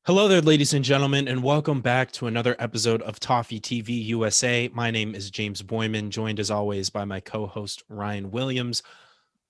Hello there, ladies and gentlemen, and welcome back to another episode of Toffee TV USA. My name is James Boyman, joined as always by my co-host Ryan Williams.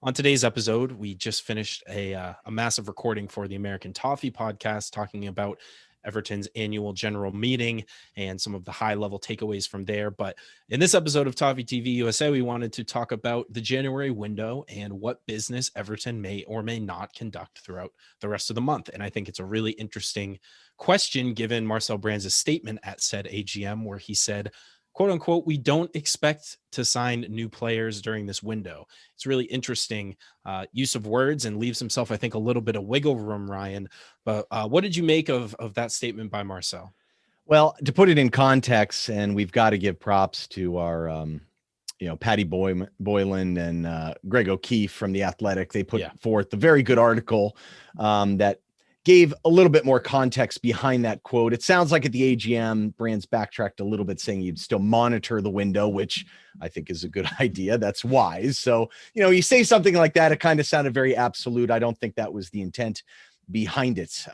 On today's episode, we just finished a massive recording for the American Toffee podcast, talking about Everton's annual general meeting and some of the high-level takeaways from there. But in this episode of Toffee TV USA, we wanted to talk about the January window and what business Everton may or may not conduct throughout the rest of the month. And I think it's a really interesting question given Marcel Brands' statement at said AGM, where he said, quote unquote, we don't expect to sign new players during this window. It's really interesting use of words and leaves himself, I think, a little bit of wiggle room, Ryan. But what did you make of that statement by Marcel? Well, to put it in context, and we've got to give props to our, Patty Boylan and Greg O'Keefe from The Athletic. They put forth a very good article that gave a little bit more context behind that quote. It sounds like at the AGM, Brands backtracked a little bit, saying you'd still monitor the window, which I think is a good idea. That's wise. So, you say something like that, it kind of sounded very absolute. I don't think that was the intent behind it.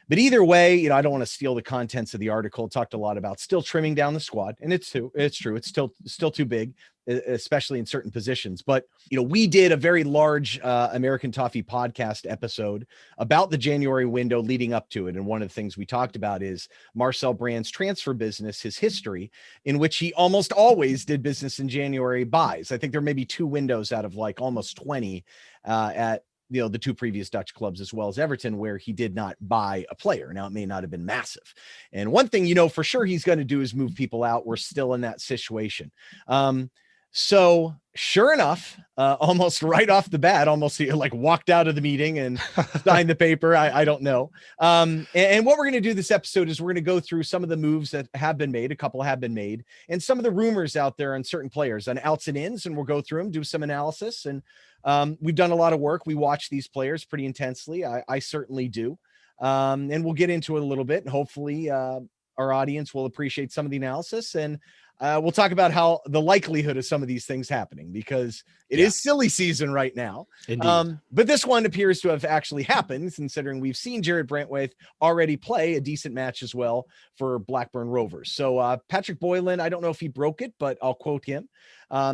But either way, I don't want to steal the contents of the article. It talked a lot about still trimming down the squad. And it's true. It's still too big, especially in certain positions. But, we did a very large American Toffee podcast episode about the January window leading up to it. And one of the things we talked about is Marcel Brands' transfer business, his history, in which he almost always did business in January buys. I think there may be two windows out of like almost 20 at the two previous Dutch clubs, as well as Everton, where he did not buy a player. Now, it may not have been massive. And one thing, for sure he's going to do is move people out. We're still in that situation. So sure enough, almost right off the bat, almost like walked out of the meeting and signed the paper. I don't know. And what we're going to do this episode is we're going to go through some of the moves that have been made. A couple have been made, and some of the rumors out there on certain players on outs and ins. And we'll go through them, do some analysis. And we've done a lot of work. We watch these players pretty intensely. I certainly do. And we'll get into it a little bit, and hopefully our audience will appreciate some of the analysis. And we'll talk about how the likelihood of some of these things happening, because it is silly season right now. But this one appears to have actually happened, considering we've seen Jarrad Branthwaite already play a decent match as well for Blackburn Rovers. So Patrick Boylan, I don't know if he broke it, but I'll quote him.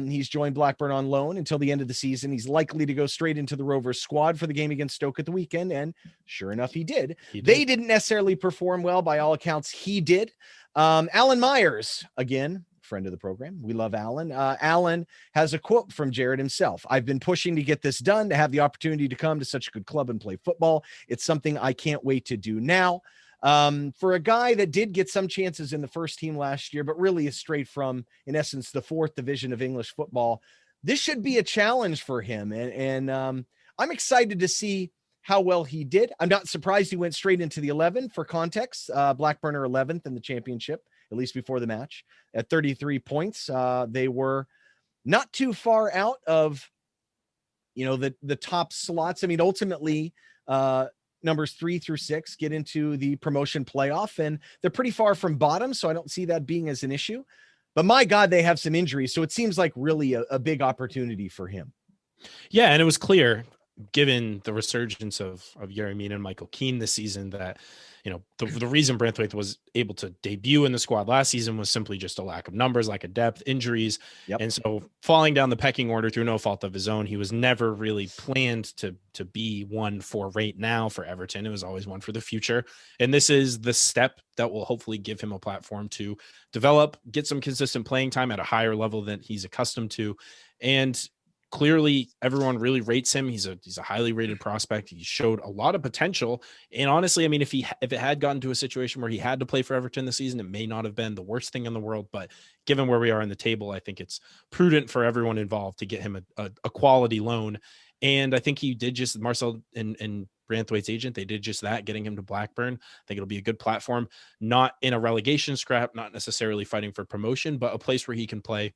He's joined Blackburn on loan until the end of the season. He's likely to go straight into the Rovers squad for the game against Stoke at the weekend. And sure enough, he did. They didn't necessarily perform well. By all accounts, he did. Alan Myers, again, friend of the program. We love Alan. Alan has a quote from Jarrad himself. I've been pushing to get this done, to have the opportunity to come to such a good club and play football. It's something I can't wait to do now. For a guy that did get some chances in the first team last year, but really is straight from, in essence, the fourth division of English football, this should be a challenge for him. And I'm excited to see how well he did. I'm not surprised he went straight into the 11. For context, Blackburn are 11th in the championship, at least before the match, at 33 points. They were not too far out of, the top slots. I mean, ultimately, numbers 3 through 6 get into the promotion playoff, and they're pretty far from bottom. So I don't see that being as an issue, but my God, they have some injuries. So it seems like really a big opportunity for him. Yeah. And it was clear, given the resurgence of Yerry Mina and Michael Keane this season, that the reason Branthwaite was able to debut in the squad last season was simply just a lack of numbers, lack of depth, injuries. And so falling down the pecking order through no fault of his own, he was never really planned to be one for right now for Everton. It was always one for the future. And this is the step that will hopefully give him a platform to develop, get some consistent playing time at a higher level than he's accustomed to. And clearly everyone really rates him. He's a highly rated prospect. He showed a lot of potential. And honestly, I mean, if it had gotten to a situation where he had to play for Everton this season, it may not have been the worst thing in the world. But given where we are in the table, I think it's prudent for everyone involved to get him a quality loan. And I think he did just, Marcel and Branthwaite's agent, they did just that, getting him to Blackburn. I think it'll be a good platform, not in a relegation scrap, not necessarily fighting for promotion, but a place where he can play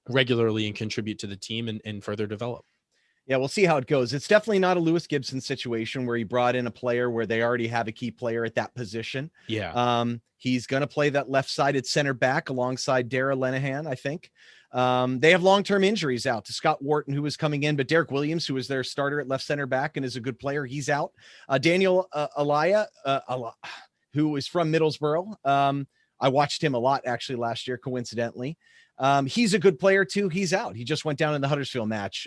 regularly and contribute to the team and further develop. Yeah, we'll see how it goes. It's definitely not a Lewis Gibson situation where he brought in a player where they already have a key player at that position. He's going to play that left-sided center back alongside Dara Lenihan, I think. They have long-term injuries out to Scott Wharton, who was coming in, but Derek Williams, who was their starter at left center back and is a good player, he's out. Daniel Alaya, who is from Middlesbrough. I watched him a lot actually last year, coincidentally. He's a good player too. He's out. He just went down in the Huddersfield match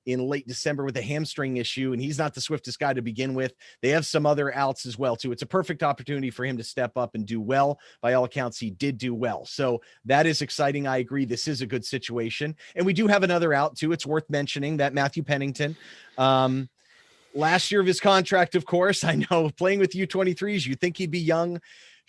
in late December with a hamstring issue, and he's not the swiftest guy to begin with. They have some other outs as well too. It's a perfect opportunity for him to step up and do well. By all accounts, he did do well. So that is exciting. I agree. This is a good situation. And we do have another out too. It's worth mentioning that Matthew Pennington, last year of his contract, of course, I know playing with U23s, you think he'd be young.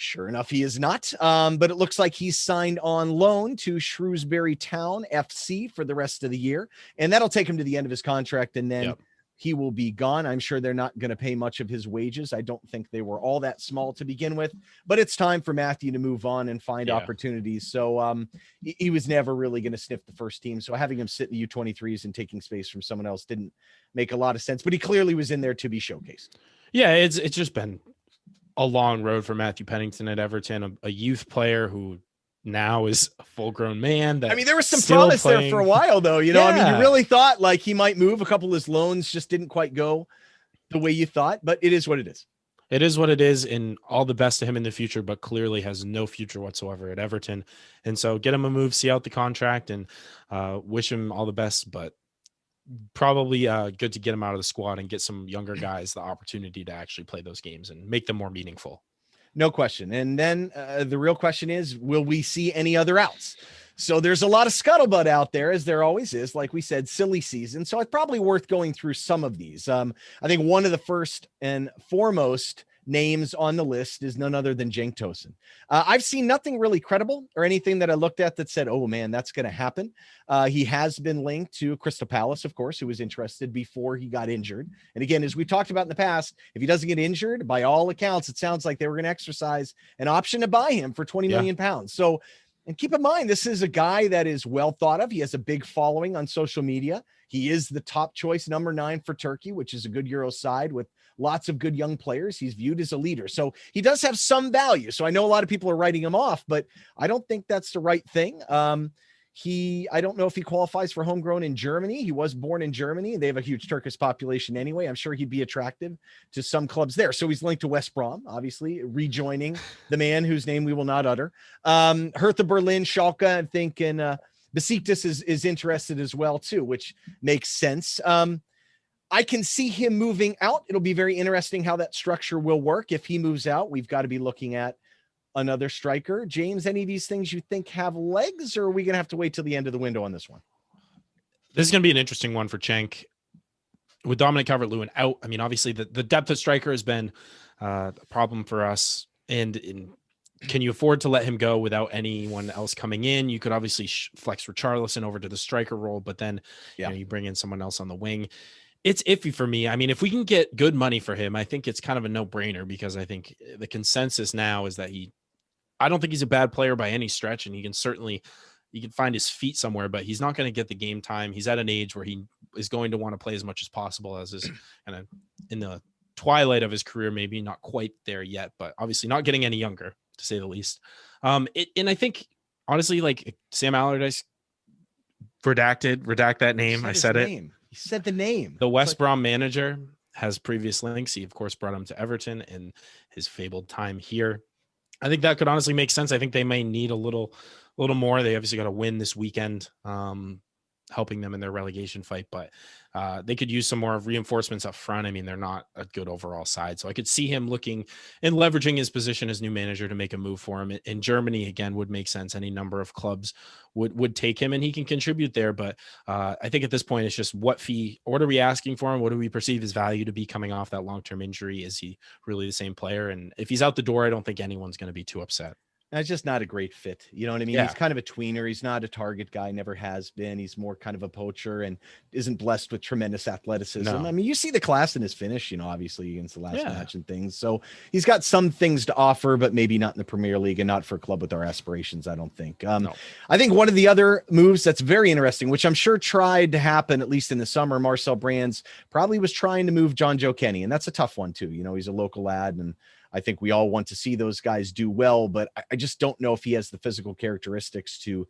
Sure enough, he is not. But it looks like he's signed on loan to Shrewsbury Town FC for the rest of the year. And that'll take him to the end of his contract. And then he will be gone. I'm sure they're not going to pay much of his wages. I don't think they were all that small to begin with, but it's time for Matthew to move on and find opportunities. So he was never really going to sniff the first team. So having him sit in the U23s and taking space from someone else didn't make a lot of sense, but he clearly was in there to be showcased. Yeah, it's just been a long road for Matthew Pennington at Everton, a youth player who now is a full-grown man. That there was some promise there for a while, though. You really thought like he might move. A couple of his loans just didn't quite go the way you thought, but it is what it is. It is what it is, and all the best to him in the future, but clearly has no future whatsoever at Everton. And so get him a move, see out the contract, and wish him all the best, but probably good to get him out of the squad and get some younger guys the opportunity to actually play those games and make them more meaningful. No question. And then the real question is, will we see any other outs? So there's a lot of scuttlebutt out there, as there always is. Like we said, silly season. So it's probably worth going through some of these. I think one of the first and foremost names on the list is none other than Cenk Tosun. I've seen nothing really credible or anything that I looked at that said, oh man, that's going to happen. He has been linked to Crystal Palace, of course, who was interested before he got injured. And again, as we talked about in the past, if he doesn't get injured, by all accounts, it sounds like they were going to exercise an option to buy him for 20 million pounds. So, and keep in mind, this is a guy that is well thought of. He has a big following on social media. He is the top choice number 9 for Turkey, which is a good Euro side with lots of good young players. He's viewed as a leader. So he does have some value. So I know a lot of people are writing him off, but I don't think that's the right thing. I don't know if he qualifies for homegrown in Germany. He was born in Germany. They have a huge Turkish population anyway. I'm sure he'd be attractive to some clubs there. So he's linked to West Brom, obviously, rejoining the man whose name we will not utter. Hertha Berlin, Schalke, I think, and Besiktas is interested as well, too, which makes sense. I can see him moving out. It'll be very interesting how that structure will work. If he moves out, we've got to be looking at another striker. James, any of these things you think have legs, or are we going to have to wait till the end of the window on this one? This is going to be an interesting one for Cenk. With Dominic CalvertLewin out, I mean, obviously the depth of striker has been a problem for us. And can you afford to let him go without anyone else coming in? You could obviously flex Richarlison over to the striker role, but then you bring in someone else on the wing. It's iffy for me. I mean, if we can get good money for him, I think it's kind of a no-brainer, because I think the consensus now is that I don't think he's a bad player by any stretch, and he can find his feet somewhere, but he's not going to get the game time. He's at an age where he is going to want to play as much as possible, as is kind of in the twilight of his career, maybe not quite there yet, but obviously not getting any younger, to say the least. And I think, honestly, like Sam Allardyce, redact that name. I said it. He said the name. The West Brom manager has previous links. He, of course, brought him to Everton in his fabled time here. I think that could honestly make sense. I think they may need a little more. They obviously got to win this weekend, helping them in their relegation fight, but they could use some more reinforcements up front. I mean, they're not a good overall side. So I could see him looking and leveraging his position as new manager to make a move for him. In Germany, again, would make sense. Any number of clubs would take him, and he can contribute there. But I think at this point, it's just what are we asking for him? What do we perceive his value to be coming off that long-term injury? Is he really the same player? And if he's out the door, I don't think anyone's going to be too upset. That's just not a great fit. You know what I mean? Yeah. He's kind of a tweener. He's not a target guy, never has been. He's more kind of a poacher and isn't blessed with tremendous athleticism. No. I mean, you see the class in his finish, obviously against the last match and things. So he's got some things to offer, but maybe not in the Premier League and not for a club with our aspirations, I don't think. No. I think one of the other moves that's very interesting, which I'm sure tried to happen, at least in the summer, Marcel Brands probably was trying to move Jonjoe Kenny. And that's a tough one too. He's a local lad, and I think we all want to see those guys do well, but I just don't know if he has the physical characteristics to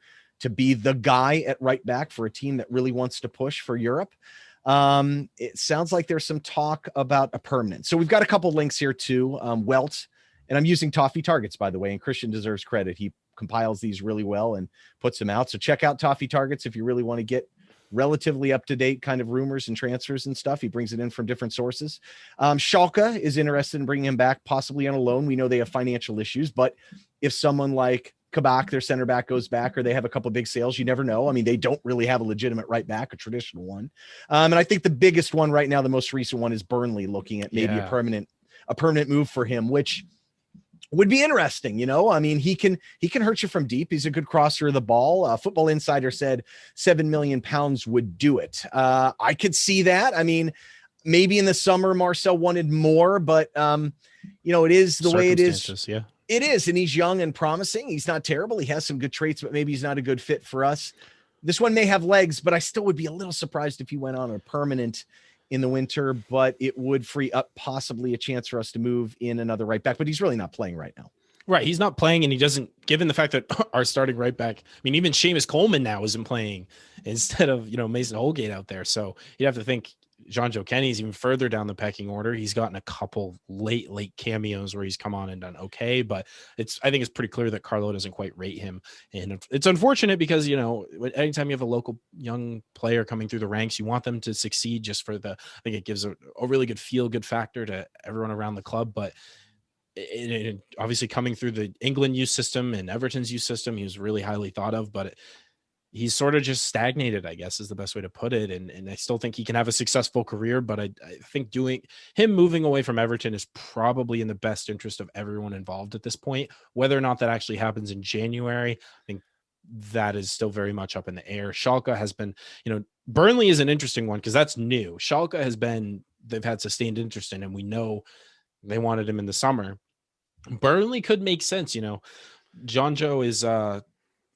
be the guy at right back for a team that really wants to push for Europe. It sounds like there's some talk about a permanent. So we've got a couple links here too. Welt And I'm using Toffee targets, by the way, and Christian deserves credit. He compiles these really well and puts them out. So check out Toffee targets if you really want to get relatively up-to-date kind of rumors and transfers and stuff. He brings it in from different sources. Schalke is interested in bringing him back, possibly on a loan. We know they have financial issues, but if someone like Kabak, their center back, goes back, or they have a couple of big sales, you never know. I mean, they don't really have a legitimate right back, a traditional one. And I think the biggest one right now, the most recent one, is Burnley looking at maybe a permanent move for him, which would be interesting. I mean, he can hurt you from deep. He's a good crosser of the ball. Football Insider said £7 million would do it. I could see that. I mean, maybe in the summer Marcel wanted more, but it is the way it is. Yeah. It is, and he's young and promising. He's not terrible. He has some good traits, but maybe he's not a good fit for us. This one may have legs, but I still would be a little surprised if he went on a permanent in the winter, but it would free up possibly a chance for us to move in another right back, but he's really not playing right now. Right. He's not playing, and he doesn't, given the fact that our starting right back, I mean, even Seamus Coleman now isn't playing instead of, Mason Holgate out there. So you'd have to think Jonjoe Kenny's even further down the pecking order. He's gotten a couple late cameos where he's come on and done okay, but I think it's pretty clear that Carlo doesn't quite rate him. And it's unfortunate because, anytime you have a local young player coming through the ranks, you want them to succeed just for I think it gives a really good feel-good factor to everyone around the club. But it obviously coming through the England youth system and Everton's youth system, he was really highly thought of, but he's sort of just stagnated, I guess is the best way to put it. And I still think he can have a successful career, but I think moving away from Everton is probably in the best interest of everyone involved at this point. Whether or not that actually happens in January, I think that is still very much up in the air. Schalke has been, Burnley is an interesting one because that's new. Schalke they've had sustained interest in him. We know they wanted him in the summer. Burnley could make sense. Jonjoe is,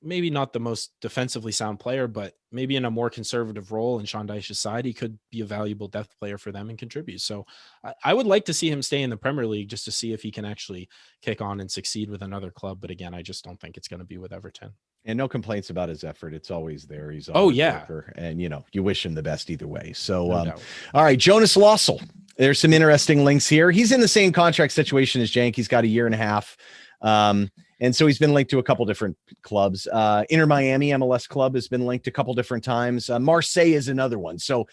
maybe not the most defensively sound player, but maybe in a more conservative role in Sean Dyche's side, he could be a valuable depth player for them and contribute. So I would like to see him stay in the Premier League just to see if he can actually kick on and succeed with another club. But again, I just don't think it's going to be with Everton. And no complaints about his effort. It's always there. He's always worker, and you wish him the best either way. So, all right, Jonas Lossell. There's some interesting links here. He's in the same contract situation as Jank. He's got a year and a half. And so he's been linked to a couple different clubs. Inter Miami MLS club has been linked a couple different times. Marseille is another one. So,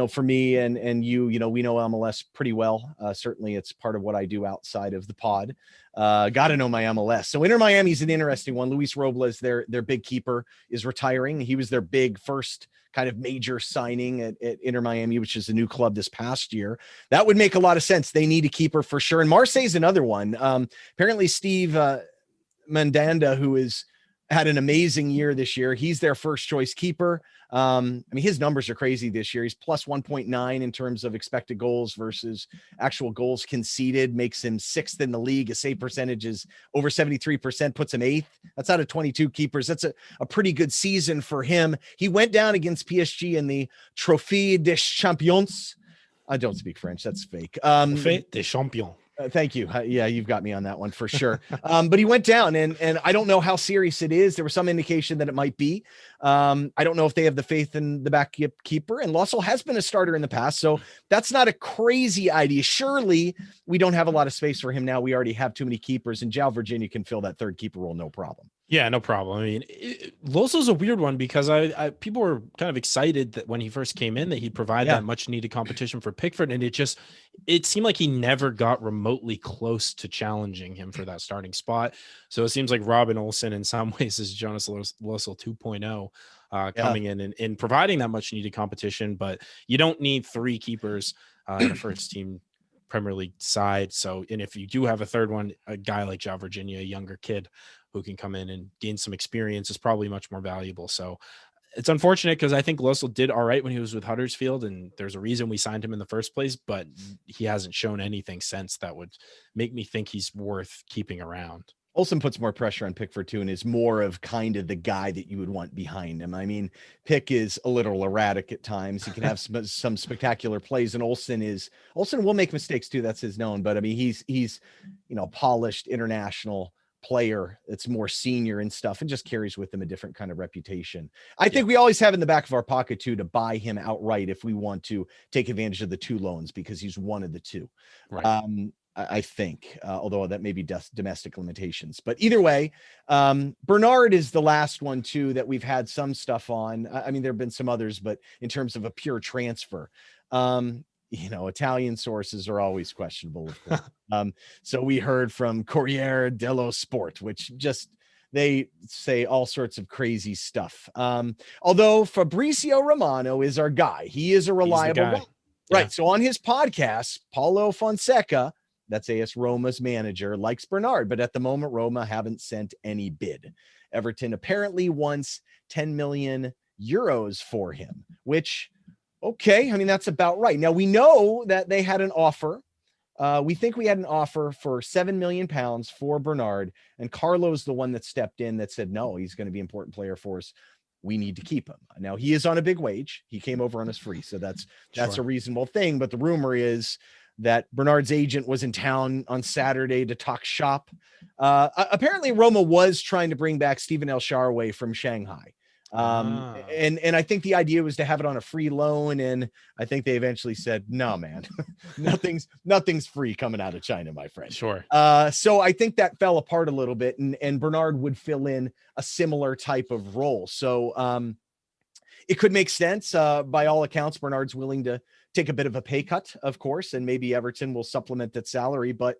for me and you, we know MLS pretty well. Certainly it's part of what I do outside of the pod. Got to know my MLS. So Inter Miami is an interesting one. Luis Robles, their big keeper, is retiring. He was their big first kind of major signing at Inter Miami, which is a new club this past year. That would make a lot of sense. They need a keeper for sure. And Marseille is another one. Apparently Steve Mandanda, who has had an amazing year this year, he's their first choice keeper. I mean, his numbers are crazy this year. He's plus 1.9 in terms of expected goals versus actual goals conceded, makes him sixth in the league. His save percentage is over 73%, puts him eighth. That's out of 22 keepers. That's a pretty good season for him. He went down against PSG in the Trophée des Champions. I don't speak French. That's fake. Trophée des Champions. Thank you. Yeah, you've got me on that one for sure. But he went down, and I don't know how serious it is. There was some indication that it might be. I don't know if they have the faith in the back keeper, and Lossell has been a starter in the past, so that's not a crazy idea. Surely we don't have a lot of space for him now. We already have too many keepers, and João Virginia can fill that third keeper role, no problem. Yeah, no problem. I mean, Loso's a weird one because people were kind of excited that when he first came in that he'd provide that much needed competition for Pickford, and it seemed like he never got remotely close to challenging him for that starting spot. So it seems like Robin Olsen in some ways is Jonas Loso 2.0 coming in and providing that much needed competition, but you don't need three keepers in a first team Premier League side. So, and if you do have a third one, a guy like João Virginia, a younger kid who can come in and gain some experience, is probably much more valuable. So it's unfortunate because I think Lossell did all right when he was with Huddersfield, and there's a reason we signed him in the first place, but he hasn't shown anything since that would make me think he's worth keeping around. Olsen puts more pressure on Pickford too, and is more of kind of the guy that you would want behind him. I mean, Pick is a little erratic at times. He can have some spectacular plays, and Olsen will make mistakes too. That's his known, but I mean, he's polished international player that's more senior and stuff, and just carries with him a different kind of reputation. I think we always have in the back of our pocket too to buy him outright if we want to take advantage of the two loans, because he's one of the two. Right. I think, although that may be domestic limitations. But either way, Bernard is the last one too that we've had some stuff on. I mean, there have been some others, but in terms of a pure transfer, Italian sources are always questionable, of course. So we heard from Corriere dello Sport, which just, they say all sorts of crazy stuff. Although Fabrizio Romano is our guy. He is a reliable guy. Right. Yeah. So on his podcast, Paulo Fonseca, that's AS Roma's manager, likes Bernard, but at the moment, Roma haven't sent any bid. Everton apparently wants 10 million euros for him, which, okay, I mean, that's about right. Now, we know that they had an offer. We think we had an offer for £7 million for Bernard, and Carlo's the one that stepped in that said, no, he's going to be an important player for us. We need to keep him. Now, he is on a big wage. He came over on us free, so that's a reasonable thing. But the rumor is that Bernard's agent was in town on Saturday to talk shop. Apparently, Roma was trying to bring back Stephen El Shaarawy from Shanghai. And I think the idea was to have it on a free loan, and I think they eventually said, no, man, nothing's free coming out of China, my friend. Sure. So I think that fell apart a little bit, and Bernard would fill in a similar type of role. So it could make sense. By all accounts, Bernard's willing to take a bit of a pay cut, of course, and maybe Everton will supplement that salary. But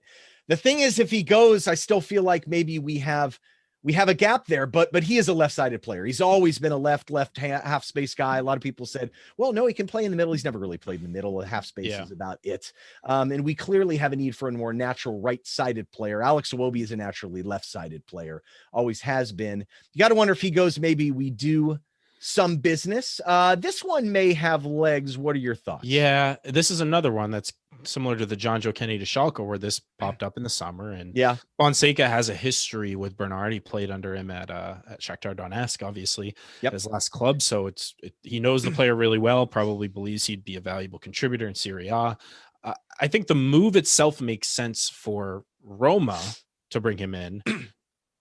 the thing is, if he goes, I still feel like maybe we have a gap there, but he is a left-sided player. He's always been a left half space guy. A lot of people said, well, no, he can play in the middle. He's never really played in the middle. Half space is about it. And we clearly have a need for a more natural right-sided player. Alex Iwobi is a naturally left-sided player, always has been. You got to wonder if he goes, maybe we do some business. This one may have legs. What are your thoughts? Yeah, this is another one that's similar to the Jonjoe Kenny to Schalke, where this popped up in the summer. And Fonseca has a history with Bernard. He played under him at Shakhtar Donetsk, obviously, his last club. So he knows the player really well, probably believes he'd be a valuable contributor in Serie A. I think the move itself makes sense for Roma to bring him in.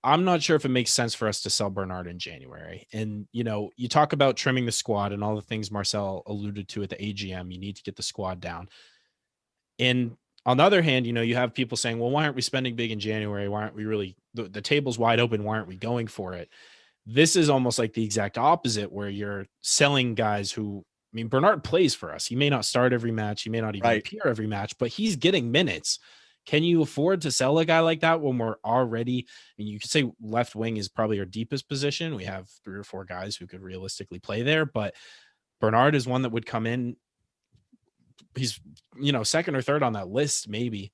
I'm not sure if it makes sense for us to sell Bernard in January. And, you talk about trimming the squad and all the things Marcel alluded to at the AGM. You need to get the squad down. And on the other hand, you have people saying, well, why aren't we spending big in January? Why aren't we really, the table's wide open. Why aren't we going for it? This is almost like the exact opposite, where you're selling guys who, I mean, Bernard plays for us. He may not start every match. He may not even appear every match, but he's getting minutes. Can you afford to sell a guy like that when we're already, I mean, you could say left wing is probably our deepest position. We have 3 or 4 guys who could realistically play there, but Bernard is one that would come in. He's, second or third on that list, maybe.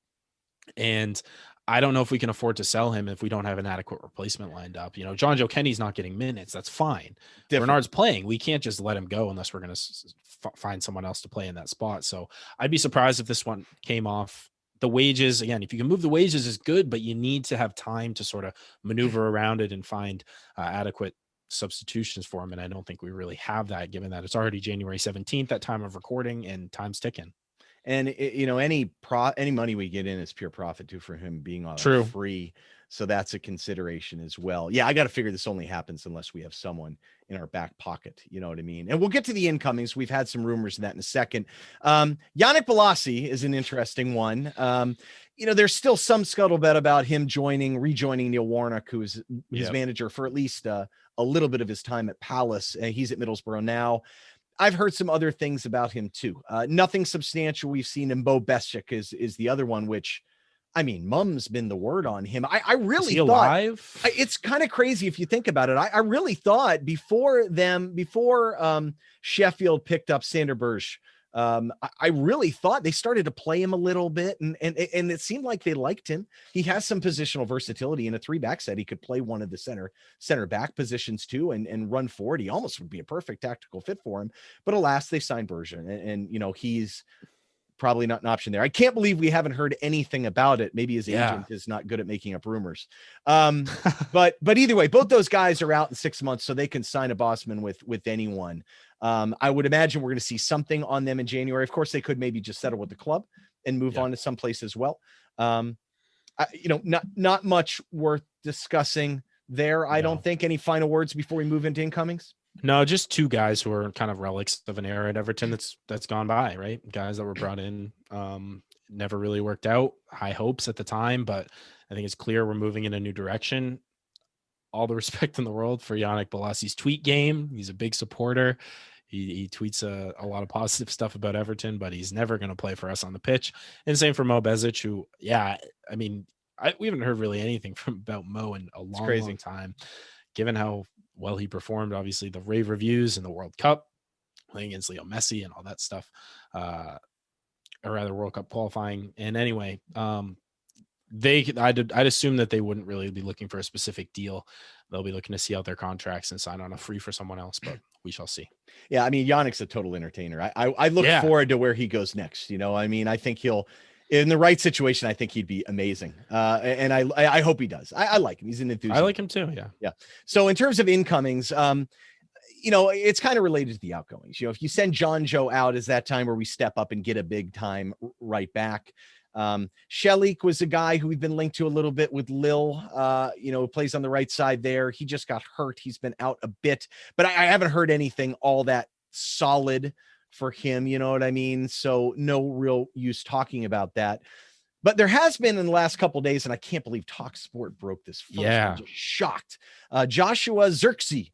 And I don't know if we can afford to sell him if we don't have an adequate replacement lined up. Jonjoe Kenny's not getting minutes. That's fine. Bernard's playing. We can't just let him go unless we're going to find someone else to play in that spot. So I'd be surprised if this one came off. The wages, again, if you can move the wages is good, but you need to have time to sort of maneuver around it and find adequate substitutions for him. And I don't think we really have that, given that it's already January 17th at time of recording and time's ticking. And any money we get in is pure profit too for him being on free. So that's a consideration as well. Yeah, I got to figure this only happens unless we have someone in our back pocket. You know what I mean? And we'll get to the incomings. We've had some rumors of that in a second. Yannick Bolasie is an interesting one. There's still some scuttlebutt about him rejoining Neil Warnock, who is his manager for at least a little bit of his time at Palace. He's at Middlesbrough now. I've heard some other things about him too. Nothing substantial we've seen. And Bo Besic is the other one, which, I mean, mum's been the word on him. I really thought alive? It's kind of crazy if you think about it. I really thought before Sheffield picked up Sander Berge, I really thought they started to play him a little bit, and it seemed like they liked him. He has some positional versatility in a 3-back set. He could play one of the center back positions too, and run forward. He almost would be a perfect tactical fit for him. But alas, they signed Berge, and he's probably not an option there. I can't believe we haven't heard anything about it. Maybe his agent is not good at making up rumors. But either way, both those guys are out in 6 months, so they can sign a Bossman with anyone. I would imagine we're going to see something on them in January. Of course, they could maybe just settle with the club and move on to someplace as well. Not much worth discussing there. I don't think. Any final words before we move into incomings? No, just 2 guys who are kind of relics of an era at Everton that's gone by, right? Guys that were brought in never really worked out. High hopes at the time, but I think it's clear we're moving in a new direction. All the respect in the world for Yannick Bolasie's tweet game. He's a big supporter. He tweets a lot of positive stuff about Everton, but he's never going to play for us on the pitch. And same for Mo Bezic, who, yeah, I mean, we haven't heard really anything about Mo in a long time, given how well he performed. Obviously, the rave reviews in the World Cup, playing against Leo Messi and all that stuff, or rather World Cup qualifying. And anyway, I'd assume that they wouldn't really be looking for a specific deal. They'll be looking to see out their contracts and sign on a free for someone else, but we shall see. Yeah, I mean, Yannick's a total entertainer. I look forward to where he goes next. I mean, I think he'll, in the right situation, I think he'd be amazing. And I hope he does. I like him. He's an enthusiast. I like him too. Yeah. Yeah. So in terms of incomings, it's kind of related to the outgoings. If you send Jonjoe out, is that time where we step up and get a big time right back? Shelik was a guy who we've been linked to a little bit with Lille, plays on the right side there. He just got hurt. He's been out a bit, but I haven't heard anything all that solid for him. You know what I mean? So no real use talking about that. But there has been in the last couple of days, and I can't believe TalkSport broke this first. I'm just shocked. Joshua Zirkzee,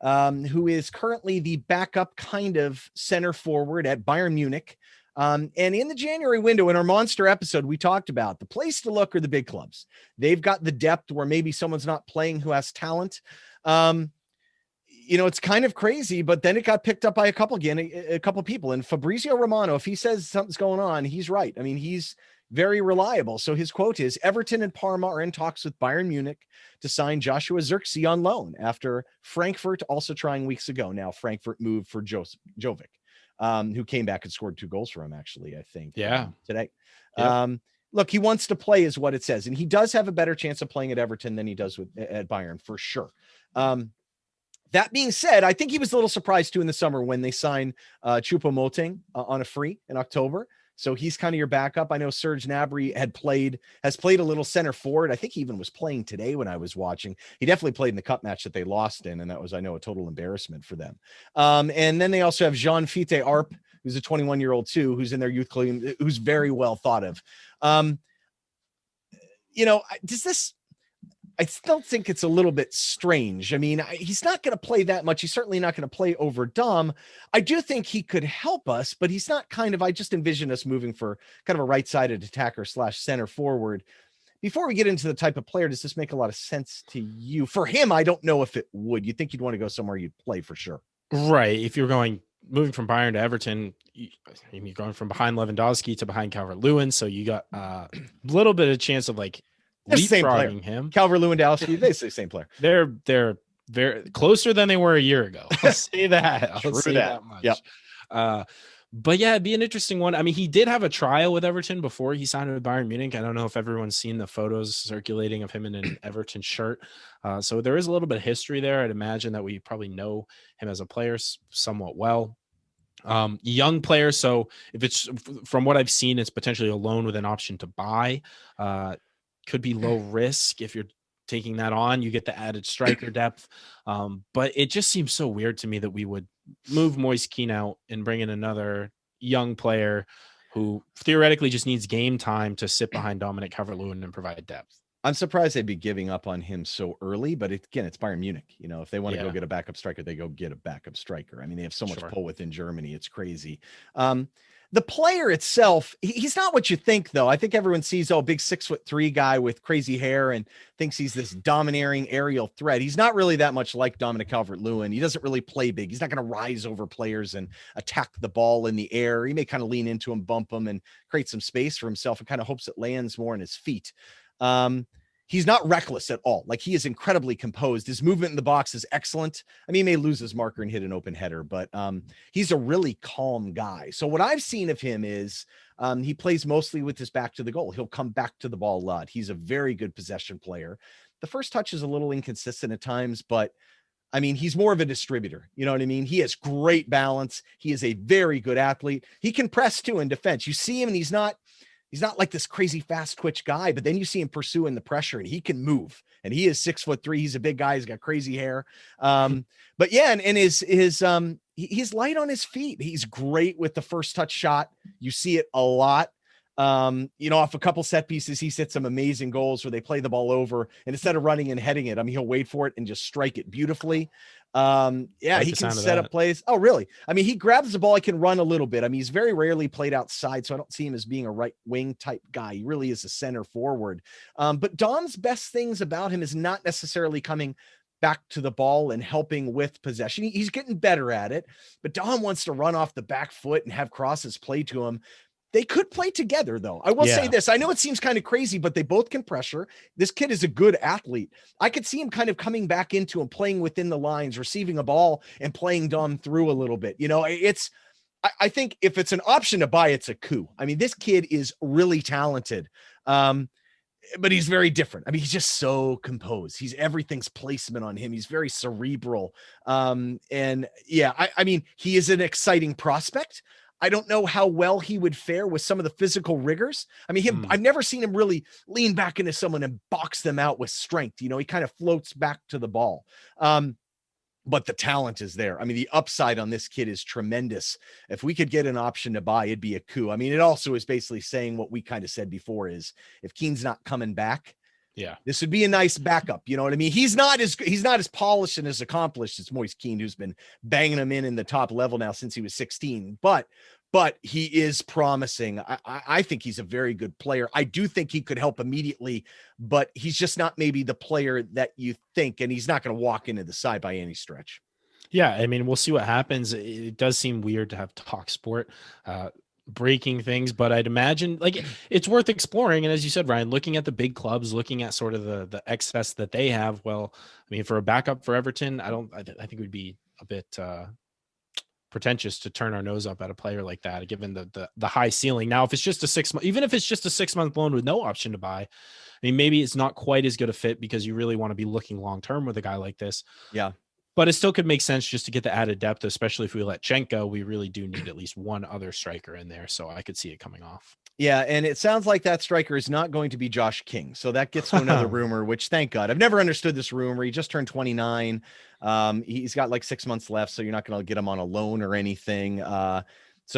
who is currently the backup kind of center forward at Bayern Munich. And in the January window, in our monster episode, we talked about the place to look are the big clubs. They've got the depth where maybe someone's not playing who has talent. It's kind of crazy, but then it got picked up by a couple people. And Fabrizio Romano, if he says something's going on, he's right. I mean, he's very reliable. So his quote is, Everton and Parma are in talks with Bayern Munich to sign Joshua Zirkzee on loan after Frankfurt also trying weeks ago. Now Frankfurt moved for Jovic. Who came back and scored 2 goals for him, actually, I think. Today. Yep. Look, he wants to play is what it says. And he does have a better chance of playing at Everton than he does at Bayern, for sure. That being said, I think he was a little surprised, too, in the summer when they signed Choupo-Moting on a free in October. So he's kind of your backup. I know Serge Gnabry has played a little center forward. I think he even was playing today when I was watching. He definitely played in the cup match that they lost in, and that was, I know, a total embarrassment for them. And then they also have Jean-Philippe Arp, who's a 21-year-old too, who's in their youth club, who's very well thought of. I still think it's a little bit strange. I mean, he's not going to play that much. He's certainly not going to play over Dom. I do think he could help us, but he's not I just envision us moving for kind of a right-sided attacker / center forward. Before we get into the type of player, does this make a lot of sense to you? For him, I don't know if it would. You'd think you'd want to go somewhere you'd play for sure. Right. If you're moving from Bayern to Everton, you're going from behind Lewandowski to behind Calvert-Lewin. So you got a little bit of chance of leapfrogging him. Calvert-Lewin, Lewandowski, basically the same player. They're very closer than they were a year ago. I'll say that. I'll say that much. Yep. But yeah, it'd be an interesting one. I mean, he did have a trial with Everton before he signed with Bayern Munich. I don't know if everyone's seen the photos circulating of him in an Everton shirt. So there is a little bit of history there. I'd imagine that we probably know him as a player somewhat well. Young player. So if it's from what I've seen, it's potentially a loan with an option to buy. Could be low risk if you're taking that on. You get the added striker depth. But it just seems so weird to me that we would move Moise Kean out and bring in another young player who theoretically just needs game time to sit behind Dominic CalvertLewin and provide depth. I'm surprised they'd be giving up on him so early, but again, it's Bayern Munich. If they want to go get a backup striker, they go get a backup striker. I mean, they have so much pull within Germany. It's crazy. The player itself, he's not what you think, though. I think everyone sees, big 6'3" guy with crazy hair and thinks he's this domineering aerial threat. He's not really that much like Dominic Calvert-Lewin. He doesn't really play big. He's not going to rise over players and attack the ball in the air. He may kind of lean into him, bump him, and create some space for himself and kind of hopes it lands more on his feet. He's not reckless at all. He is incredibly composed. His movement in the box is excellent. I mean, he may lose his marker and hit an open header, but he's a really calm guy. So what I've seen of him is he plays mostly with his back to the goal. He'll come back to the ball a lot. He's a very good possession player. The first touch is a little inconsistent at times, but I mean, he's more of a distributor. You know what I mean? He has great balance. He is a very good athlete. He can press too in defense. You see him and he's not like this crazy fast twitch guy, but then you see him pursuing the pressure and he can move, and he is 6'3". He's a big guy. He's got crazy hair. But yeah. And he's light on his feet. He's great with the first touch shot. You see it a lot. Off a couple set pieces, he's hit some amazing goals where they play the ball over, and instead of running and heading it, I mean, he'll wait for it and just strike it beautifully. He can set up plays. Oh, really? I mean, he grabs the ball. He can run a little bit. I mean, he's very rarely played outside, so I don't see him as being a right wing type guy. He really is a center forward. But Dom's best things about him is not necessarily coming back to the ball and helping with possession. He's getting better at it, but Dom wants to run off the back foot and have crosses played to him. They could play together, though. I will say this. I know it seems kind of crazy, but they both can pressure. This kid is a good athlete. I could see him kind of coming back into and playing within the lines, receiving a ball and playing Dom through a little bit. I think if it's an option to buy, it's a coup. I mean, this kid is really talented, but he's very different. I mean, he's just so composed. Everything's placement on him. He's very cerebral. I mean, he is an exciting prospect. I don't know how well he would fare with some of the physical rigors. I mean, I've never seen him really lean back into someone and box them out with strength. He kind of floats back to the ball. But the talent is there. I mean, the upside on this kid is tremendous. If we could get an option to buy, it'd be a coup. I mean, it also is basically saying what we kind of said before is if Keane's not coming back, this would be a nice backup. You know what I mean? He's not as polished and as accomplished as Moise Keane, who's been banging him in the top level now since he was 16. But he is promising. I think he's a very good player. I do think he could help immediately, but he's just not maybe the player that you think, and he's not going to walk into the side by any stretch. Yeah, I mean, we'll see what happens. It does seem weird to have TalkSport breaking things, but I'd imagine it's worth exploring. And as you said, Ryan, looking at the big clubs, looking at sort of the excess that they have. Well, I mean, for a backup for Everton, I think it would be a bit pretentious to turn our nose up at a player like that, given the high ceiling. Now, if it's just even if it's just a 6-month loan with no option to buy, I mean, maybe it's not quite as good a fit because you really want to be looking long-term with a guy like this. Yeah. But it still could make sense just to get the added depth, especially if we let Cenk go. We really do need at least one other striker in there. So I could see it coming off. Yeah, and it sounds like that striker is not going to be Josh King. So that gets to another rumor, which thank God. I've never understood this rumor. He just turned 29. He's got like 6 months left, so you're not going to get him on a loan or anything. So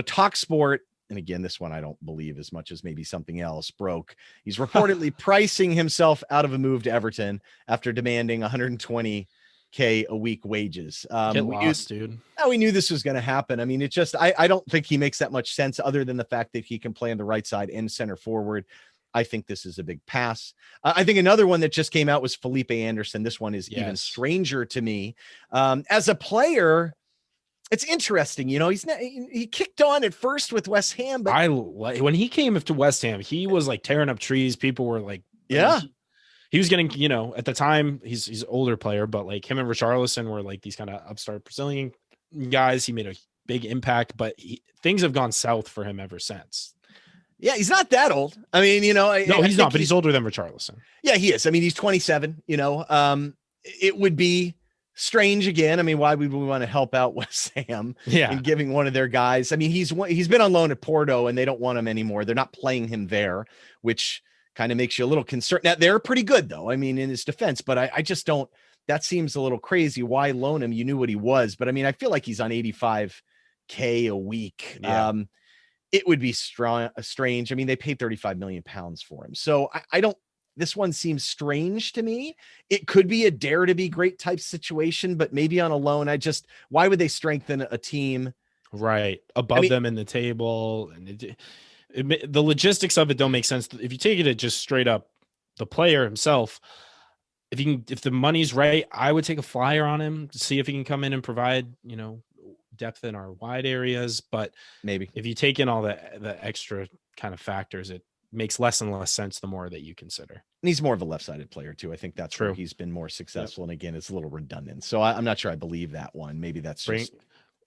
TalkSport, and again, this one I don't believe as much as maybe something else, broke. He's reportedly pricing himself out of a move to Everton after demanding 120K a week wages. Dude. We knew this was going to happen. I mean, it just, I don't think he makes that much sense other than the fact that he can play on the right side and center forward. I think this is a big pass. I think another one that just came out was Felipe Anderson. This one is even stranger to me. As a player, it's interesting. He kicked on at first with West Ham, but when he came to West Ham, he was like tearing up trees. People were like, he was getting, at the time he's an older player, but like him and Richarlison were like these kind of upstart Brazilian guys. He made a big impact, but things have gone south for him ever since. Yeah, he's not that old. I mean, no, he's not, but he's older than Richarlison. Yeah, he is. I mean, he's 27, it would be strange again. I mean, why would we want to help out West Ham and giving one of their guys? I mean, he's been on loan at Porto and they don't want him anymore. They're not playing him there, which kind of makes you a little concerned. Now, they're pretty good though. I mean, in his defense, but I just don't, that seems a little crazy. Why loan him? You knew what he was, but I mean, I feel like he's on 85K a week. Yeah. It would be strange. I mean, they paid 35 million pounds for him. So I don't, this one seems strange to me. It could be a dare to be great type situation, but maybe on a loan. Why would they strengthen a team right above them in the table? And the logistics of it don't make sense. If you take it just straight up, the player himself, if the money's right, I would take a flyer on him to see if he can come in and provide, depth in our wide areas. But maybe if you take in all the extra kind of factors, it makes less and less sense the more that you consider. And he's more of a left-sided player too. I think that's true. Where he's been more successful. Yep. And again, it's a little redundant. So I'm not sure I believe that one. Maybe that's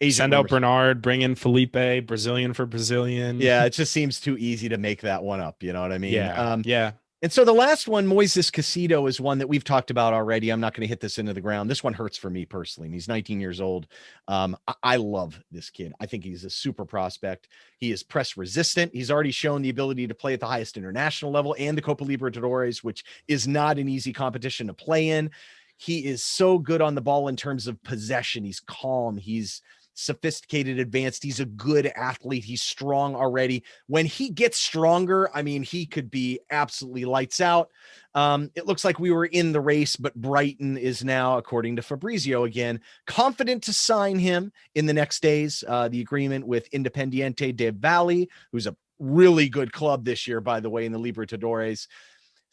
send out Bernard, bring in Felipe, Brazilian for Brazilian. Yeah, it just seems too easy to make that one up. You know what I mean? Yeah. And so the last one, Moises Caicedo, is one that we've talked about already. I'm not going to hit this into the ground. This one hurts for me personally. He's 19 years old. I love this kid. I think he's a super prospect. He is press resistant. He's already shown the ability to play at the highest international level and the Copa Libertadores, which is not an easy competition to play in. He is so good on the ball in terms of possession. He's calm. He's sophisticated, advanced. He's a good athlete. He's strong already. When he gets stronger, I mean, he could be absolutely lights out. It looks like we were in the race, but Brighton is now, according to Fabrizio again, confident to sign him in the next days. The agreement with Independiente del Valle, who's a really good club this year, by the way, in the Libertadores.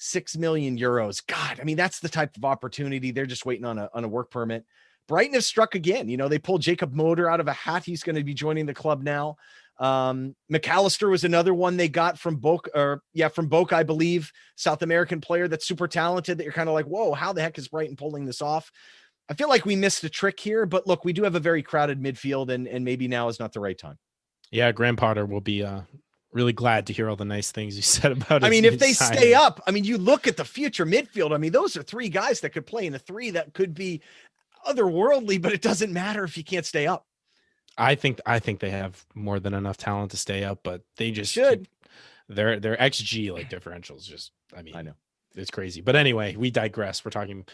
6 million euros. God, I mean, that's the type of opportunity. They're just waiting on a work permit. Brighton has struck again. You know, they pulled Jacob Moder out of a hat. He's going to be joining the club now. McAllister was another one they got from Boca, I believe, South American player that's super talented that you're kind of like, whoa, how the heck is Brighton pulling this off? I feel like we missed a trick here, but look, we do have a very crowded midfield and maybe now is not the right time. Yeah, Graham Potter will be really glad to hear all the nice things you said about it. I mean, if they stay up, I mean, you look at the future midfield. I mean, those are three guys that could play in the three that could be otherworldly, but it doesn't matter if you can't stay up. I think they have more than enough talent to stay up, but they just should. Their XG like differentials just, I mean, I know it's crazy. But anyway, we digress. We're talking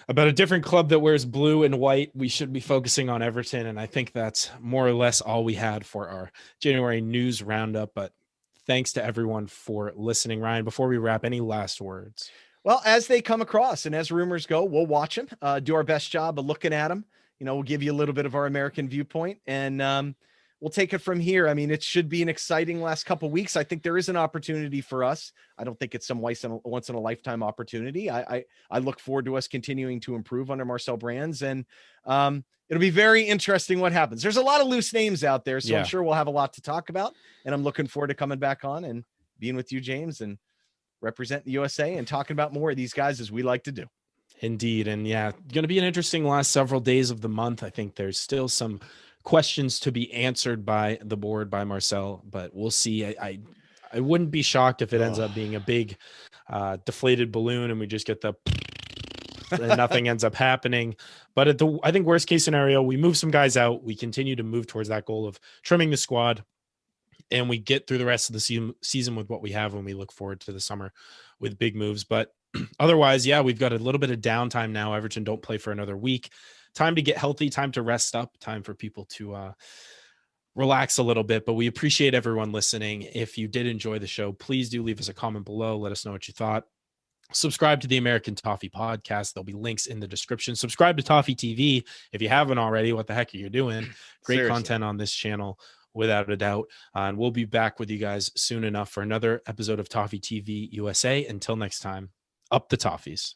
about a different club that wears blue and white. We should be focusing on Everton, and I think that's more or less all we had for our January news roundup. But thanks to everyone for listening. Ryan, before we wrap, any last words? Well, as they come across and as rumors go, we'll watch them, do our best job of looking at them. You know, we'll give you a little bit of our American viewpoint, and we'll take it from here. I mean, it should be an exciting last couple of weeks. I think there is an opportunity for us. I don't think it's some once in a lifetime opportunity. I look forward to us continuing to improve under Marcel Brands, and it'll be very interesting what happens. There's a lot of loose names out there, so I'm sure we'll have a lot to talk about, and I'm looking forward to coming back on and being with you, James, and represent the USA and talking about more of these guys as we like to do. Indeed. And yeah, going to be an interesting last several days of the month. I think there's still some questions to be answered by the board, by Marcel, but we'll see. I wouldn't be shocked if it ends up being a big deflated balloon and we just get and nothing ends up happening. But I think worst case scenario, we move some guys out. We continue to move towards that goal of trimming the squad, and we get through the rest of the season with what we have when we look forward to the summer with big moves. But otherwise, yeah, we've got a little bit of downtime now. Everton don't play for another week. Time to get healthy, time to rest up, time for people to relax a little bit. But we appreciate everyone listening. If you did enjoy the show, please do leave us a comment below. Let us know what you thought. Subscribe to the American Toffee podcast. There'll be links in the description. Subscribe to Toffee TV if you haven't already. What the heck are you doing? Great Seriously. Content on this channel, without a doubt. And we'll be back with you guys soon enough for another episode of Toffee TV USA. Until next time, up the Toffees.